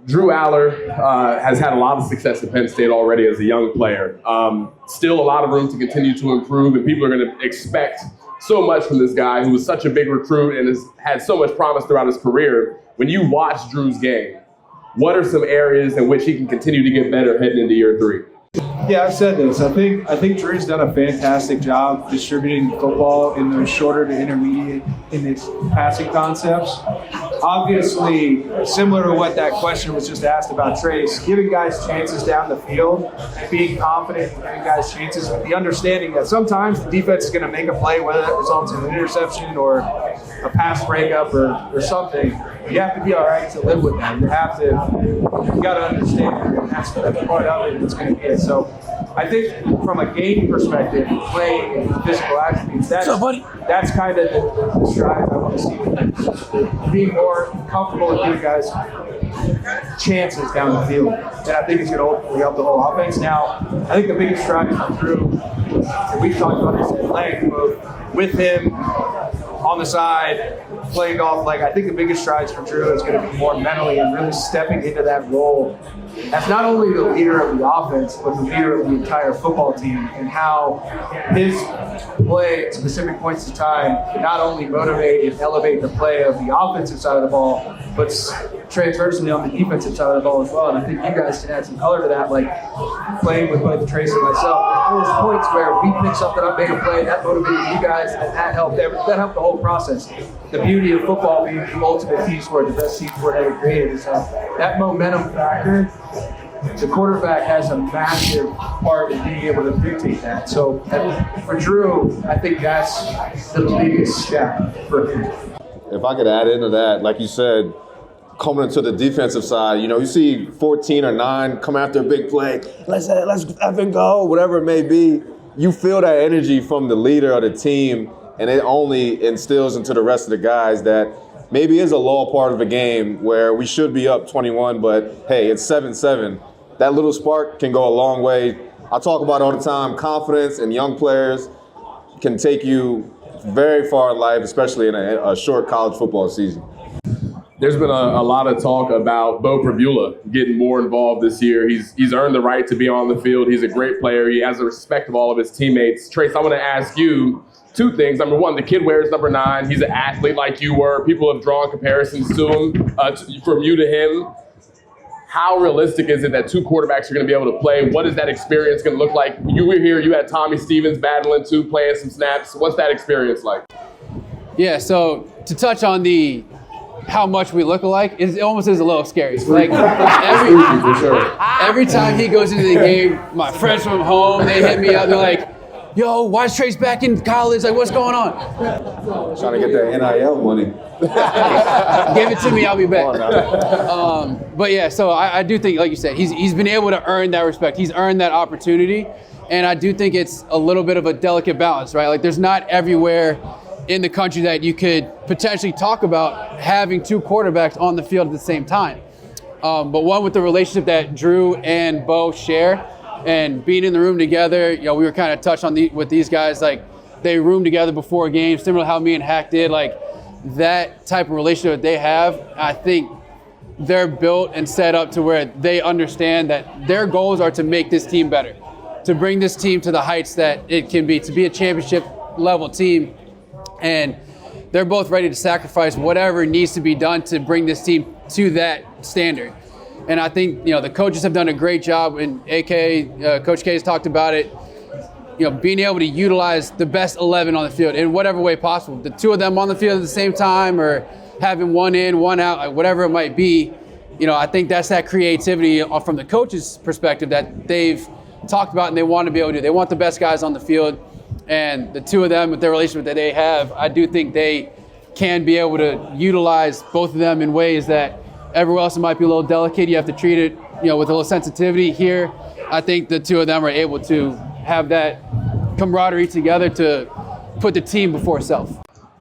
Drew Allar has had a lot of success at Penn State already as a young player. Still a lot of room to continue to improve, and people are going to expect so much from this guy who was such a big recruit and has had so much promise throughout his career. When you watch Drew's game, what are some areas in which he can continue to get better heading into year 3? Yeah, I've said this. I think Drew's done a fantastic job distributing football in those shorter to intermediate in its passing concepts. Obviously, similar to what that question was just asked about Trace, giving guys chances down the field, being confident, giving guys chances with the understanding that sometimes the defense is going to make a play, whether that results in an interception or a pass breakup or something. You have to be all right to live with that. You got to understand that that's part of it. It's going to be it. So I think from a game perspective, playing and physical attributes, that's kind of the strides I want to see. Being more comfortable with giving guys chances down the field. And I think it's going to ultimately help the whole offense. Now, I think the biggest stride from Drew, and we've talked about this at length, both with him on the side, playing golf, I think the biggest strides for Drew is going to be more mentally and really stepping into that role as not only the leader of the offense, but the leader of the entire football team, and how his play at specific points in time can not only motivate and elevate the play of the offensive side of the ball, but transversely on the defensive side of the ball as well. And I think you guys can add some color to that, playing with both Trace and myself. There's points where we pick something up, make a play, that motivated you guys, and that helped the whole process. The beauty of football being the ultimate team sport, the best team sport ever created, is that momentum factor. The quarterback has a massive part in being able to dictate that. So for Drew, I think that's the biggest step for him. If I could add into that, like you said, coming into the defensive side, you see 14 or 9 come after a big play, let's effing go, whatever it may be. You feel that energy from the leader of the team, and it only instills into the rest of the guys that maybe is a lull part of the game where we should be up 21, but hey, it's 7-7. That little spark can go a long way. I talk about it all the time. Confidence in young players can take you very far in life, especially in a short college football season. There's been a lot of talk about Beau Pribula getting more involved this year. He's earned the right to be on the field. He's a great player. He has the respect of all of his teammates. Trace, I want to ask you 2 things. Number 1, the kid wears number 9. He's an athlete like you were. People have drawn comparisons to him, from you to him. How realistic is it that 2 quarterbacks are going to be able to play? What is that experience going to look like? You were here. You had Tommy Stevens battling too, playing some snaps. What's that experience like? Yeah, so to touch on how much we look alike, it almost is a little scary. Every time he goes into the game, my friends from home, they hit me up. They're like, yo, why is Trace back in college? What's going on? Trying to get that NIL money. Give it to me, I'll be back. But yeah, so I do think, like you said, he's been able to earn that respect. He's earned that opportunity. And I do think it's a little bit of a delicate balance, right? There's not everywhere in the country that you could potentially talk about having 2 quarterbacks on the field at the same time. But one with the relationship that Drew and Beau share, and being in the room together, we were kind of touched on with these guys, they room together before a game, similar to how me and Hack did, that type of relationship that they have. I think they're built and set up to where they understand that their goals are to make this team better, to bring this team to the heights that it can be, to be a championship level team. And they're both ready to sacrifice whatever needs to be done to bring this team to that standard. And I think, the coaches have done a great job, and Coach K has talked about it, being able to utilize the best 11 on the field in whatever way possible. The 2 of them on the field at the same time, or having 1 in, 1 out, whatever it might be. I think that's that creativity from the coaches' perspective that they've talked about and they want to be able to do. They want the best guys on the field. And the 2 of them, with their relationship that they have, I do think they can be able to utilize both of them in ways that everywhere else it might be a little delicate. You have to treat it, with a little sensitivity. Here, I think the 2 of them are able to have that camaraderie together to put the team before self.